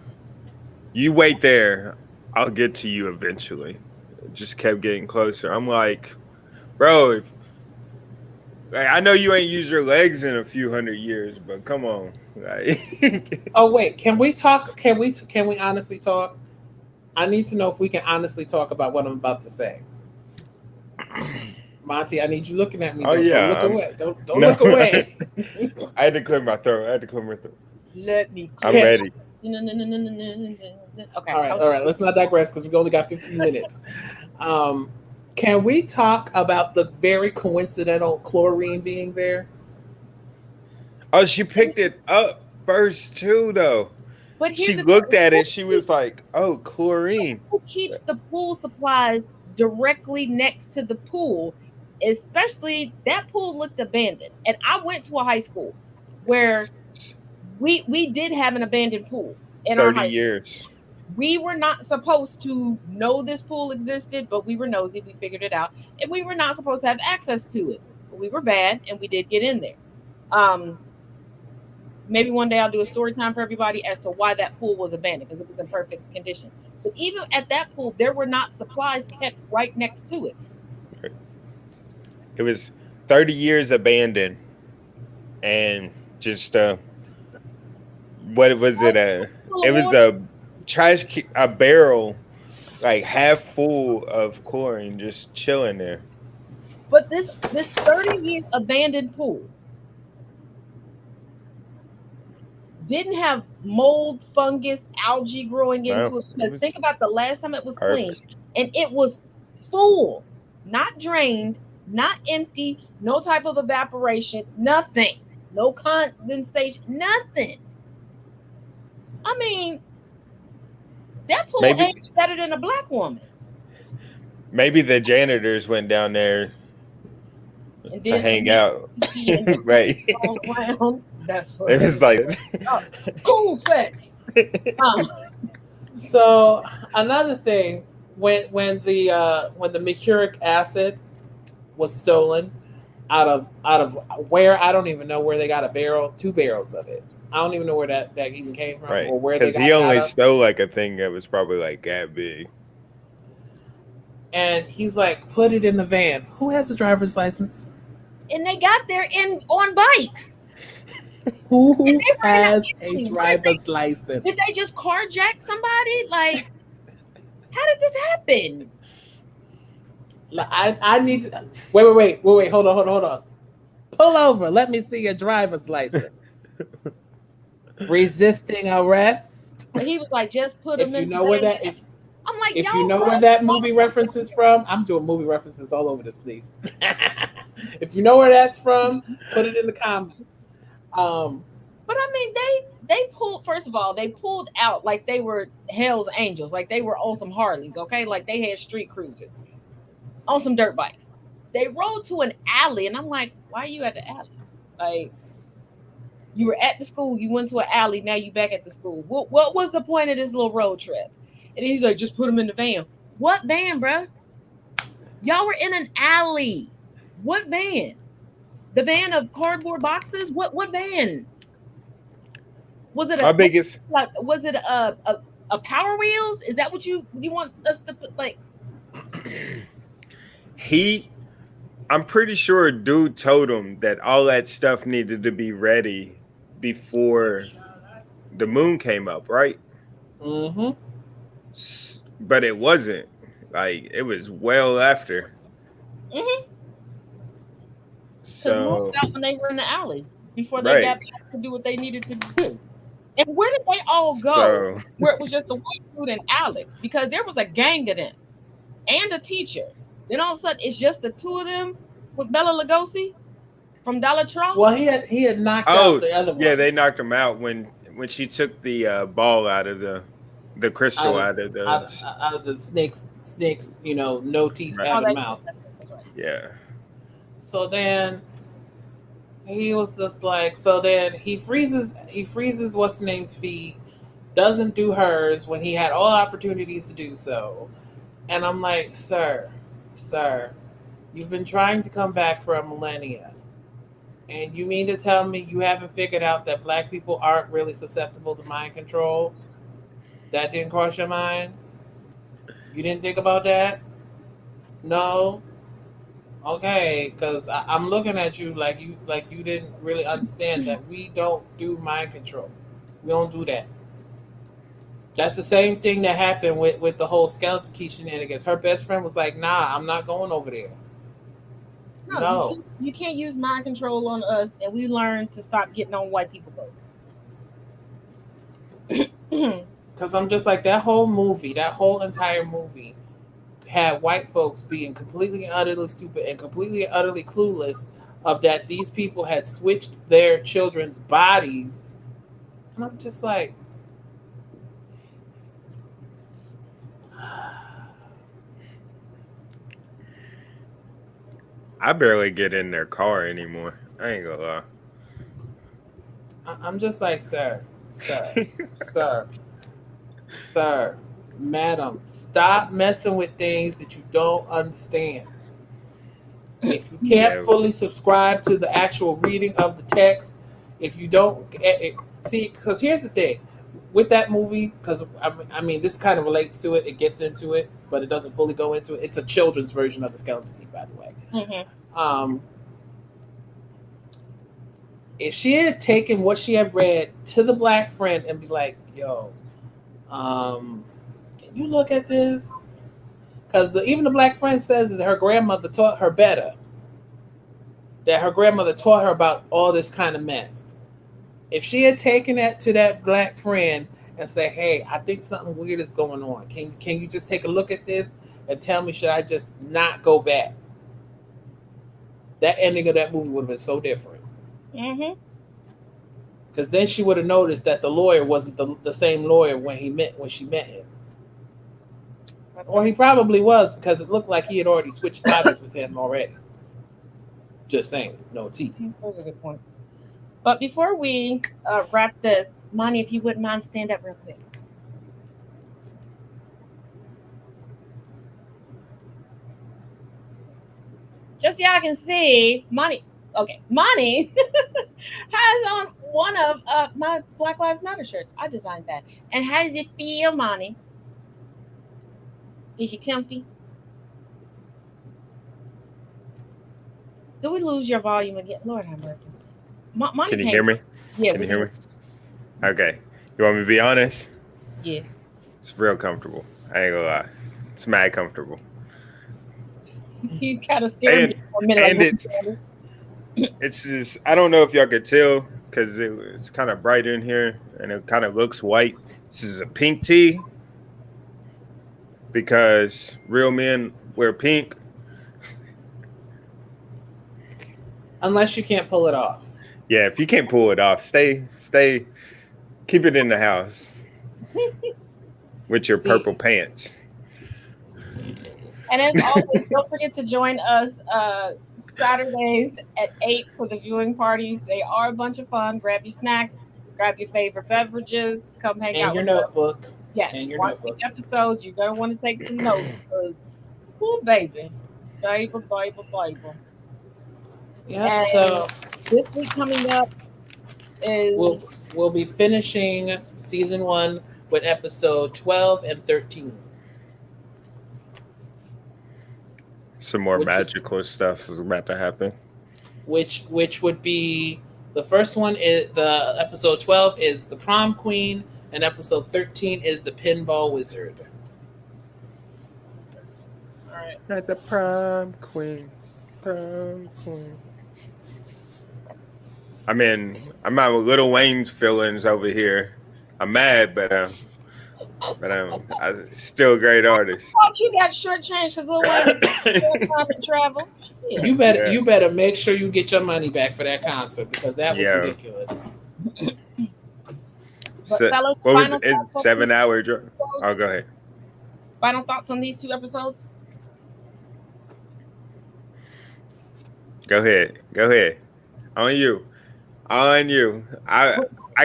"You wait there, I'll get to you eventually." It just kept getting closer. I'm like, bro, like, I know you ain't used your legs in a few hundred years, but come on. Like, Oh wait, can we talk? Can we honestly talk? I need to know if we can honestly talk about what I'm about to say. Monty, I need you looking at me. Oh, yeah, Don't look away. Don't No. look away. I had to clear my throat. let me I'm clear. ready. Okay. All right. Let's not digress because we've only got 15 minutes. Can we talk about the very coincidental chlorine being there? Oh, she picked it up first too, though. But She looked at it. She was like, "Oh, chlorine." who keeps the pool supplies directly next to the pool? Especially that pool looked abandoned. And I went to a high school where we did have an abandoned pool in our 30 high school. years. We were not supposed to know this pool existed, but we were nosy. We figured it out, and we were not supposed to have access to it. But we were bad, and we did get in there. Um, Maybe one day I'll do a story time for everybody as to why that pool was abandoned because it was in perfect condition. But even at that pool, there were not supplies kept right next to it. It was 30 years abandoned, and just what was it? It was a barrel, like half full of chlorine, just chilling there. But this 30-year abandoned pool didn't have mold, fungus, algae growing No, into it. it Because was think about the last time it was cleaned, perfect. and it was full, not drained, not empty, no type of evaporation, nothing, no condensation, nothing. I mean, that pool Maybe aged better than a black woman. maybe the janitors went down there And to then hang out. and Right. all around. That's what It was like cool sex. So another thing, when the mercuric acid was stolen out of where, I don't even know where they got two barrels of it. I don't even know where that even came from, right, or where they because got he it only out of. stole like a thing that was probably like that big. And he's like, put it in the van. Who has a driver's license? And they got there on bikes. Who They has a ran out. driver's license? Did they just carjack somebody? Like, how did this happen? I need to wait. Hold on. Pull over. Let me see your driver's license. Resisting arrest. And he was like, just put If him you in. know where that, I'm like, if y'all, you know where that movie reference is from, I'm doing movie references all over this place. If you know where that's from, put it in the comments. But I mean, they pulled. First of all, they pulled out like they were Hell's Angels, like they were on some Harleys. Okay, like they had street cruisers on some dirt bikes. They rode to an alley, and I'm like, why are you at the alley? Like, you were at the school, you went to an alley, now you back at the school. What was the point of this little road trip? And he's like, just put him in the van. What van, bruh? Y'all were in an alley. What van? The van of cardboard boxes? What van? Was it My a biggest like was it a Power Wheels? Is that what you want us to put like he I'm pretty sure a dude told him that all that stuff needed to be ready before the moon came up, right? Mm-hmm. But it wasn't. Like it was well after. because the moon was So out when they were in the alley before they got right. back to do what they needed to do. And where did they all go? So Where it was just the white dude and Alex, because there was a gang of them and a teacher. Then all of a sudden, it's just the two of them with Bella Lugosi from Dollar Trump. Well, he had knocked out oh the other yeah, they ones knocked him out when she took the ball out of the out crystal of out of out, the out of the snakes, no teeth right. Oh, having that's mouth. right. Yeah. So then he was just like, so then he freezes what's name's feet, doesn't do hers when he had all opportunities to do so. And I'm like, sir, you've been trying to come back for a millennia. And you mean to tell me you haven't figured out that black people aren't really susceptible to mind control? That didn't cross your mind? You didn't think about that? No? Okay, because I'm looking at you like you didn't really understand that we don't do mind control. We don't do that. That's the same thing that happened with the whole skeleton key shenanigans. Her best friend was like, "Nah, I'm not going over there." No, No, you can't use mind control on us, and we learned to stop getting on white people boats. because I'm just like that whole movie, that whole entire movie had white folks being completely and utterly stupid and completely and utterly clueless of that these people had switched their children's bodies. And I'm just like, I barely get in their car anymore. I ain't gonna lie. I'm just like, sir, sir, madam, stop messing with things that you don't understand. If you can't Yeah. fully subscribe to the actual reading of the text, if you don't see, because here's the thing with that movie, because I mean, this kind of relates to it, it gets into it, but it doesn't fully go into it. It's a children's version of the Skeleton Key, by the way. Mhm. Um, if she had taken what she had read to the black friend and be like, yo, can you look at this? Because even the black friend says that her grandmother taught her better. That her grandmother taught her about all this kind of mess. If she had taken that to that black friend and say, "Hey, I think something weird is going on. Can you just take a look at this and tell me should I just not go back?" That ending of that movie would have been so different. Mhm. Because then she would have noticed that the lawyer wasn't the same lawyer when she met him. Or he probably was, because it looked like he had already switched bodies with him already. Just saying, no teeth. That was a good point. But before we wrap this, Monty, if you wouldn't mind, stand up real quick. Just so y'all can see, Monty. Okay, Monty has on one of my Black Lives Matter shirts. I designed that. And how does it feel, Monty? Is you comfy? Do we lose your volume again? Lord have mercy. Monty Can you hear came. me? Yeah, Can we you hear can. me? Okay. You want me to be honest? Yes. It's real comfortable. I ain't gonna lie. It's mad comfortable. You kind of scared me And for a minute. Like, and what it's just I don't know if y'all could tell because it's kind of bright in here and it kind of looks white. This is a pink tee because real men wear pink. Unless you can't pull it off. Yeah, if you can't pull it off, stay, keep it in the house with your See, purple pants. And as always, don't forget to join us Saturdays at 8 for the viewing parties. They are a bunch of fun. Grab your snacks, grab your favorite beverages, come hang and out your with us. notebook. Yes, And your watch the notebook. episodes. You're going to want to take some notes because, oh, baby. Bible. Yep. And So this week coming up we'll is we'll be finishing season 1 with episode 12 and 13, Some more which magical stuff is about to happen. which would be the first one is the episode 12 is the prom queen, and episode 13 is the pinball wizard. all right. At the prom queen. Prom queen. I mean, I'm out with Lil Wayne's feelings over here. I'm mad, but I'm still a great artist. Fuck, you got shortchanged because Lil Wayne time to travel. Shit. Yeah. You better make sure you get your money back for that concert because that was Yeah. ridiculous. But So, fellas, what was final it? thoughts on 7 these hour drive? Oh, episodes? go ahead. Final thoughts on these 2 episodes? Go ahead. On you. I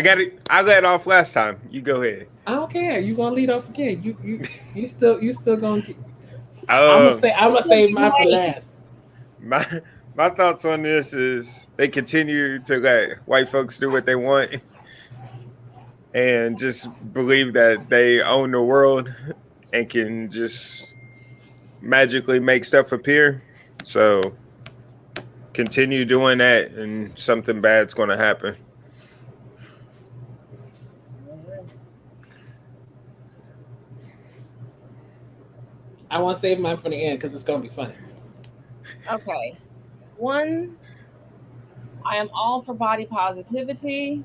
got it. I let off last time. You go ahead. I don't care. You gonna lead off again? You still gonna? Uh, I'm gonna save mine for last. my thoughts on this is they continue to let white folks do what they want and just believe that they own the world and can just magically make stuff appear. So continue doing that and something bad's going to happen. I want to save mine for the end because it's gonna be funny. Okay. One, I am all for body positivity.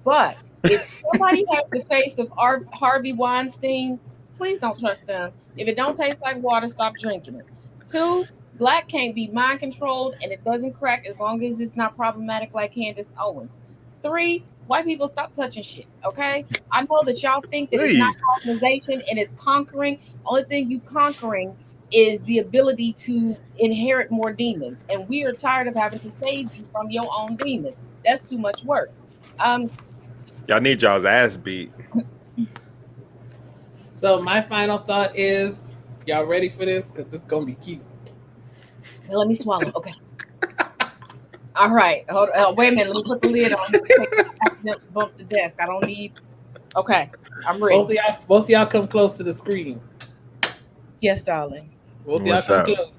But if somebody has the face of Harvey Weinstein, please don't trust them. If it don't taste like water, stop drinking it. 2, black can't be mind controlled and it doesn't crack as long as it's not problematic like Candace Owens. 3, white people stop touching shit. Okay, I know that y'all think that it's not Please. colonization and it's conquering. Only thing you conquering is the ability to inherit more demons, and we are tired of having to save you from your own demons. That's too much work. Y'all need y'all's ass beat. So my final thought is, y'all ready for this? Because it's gonna be cute. Now let me swallow. Okay. All right. Hold wait a minute. Let me put the lid on. I accidentally bumped the desk. I don't need. Okay. I'm ready. Both of y'all come close to the screen. Yes, darling. Both of y'all What's come up? close.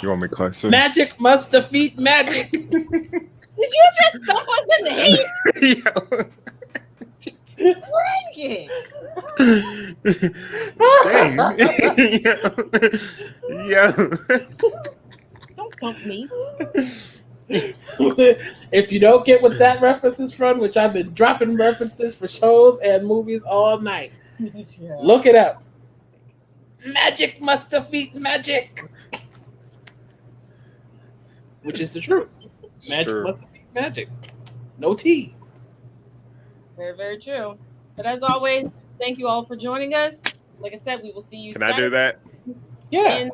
You want me closer? Magic must defeat magic. Did you just stump us in the head? Bring it. Dang. Yo. Don't thump me. If you don't get what that reference is from, which I've been dropping references for shows and movies all night, Yeah. look it up. Magic must defeat magic. Which is the truth. Magic True. must defeat magic. No tea. Very, very true. But as always, thank you all for joining us. Like I said, we will see you Can I do that? Yeah. in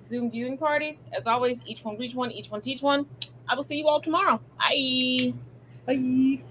Zoom viewing party. As always, each one reach one, each one teach one. I will see you all tomorrow. Bye. Bye.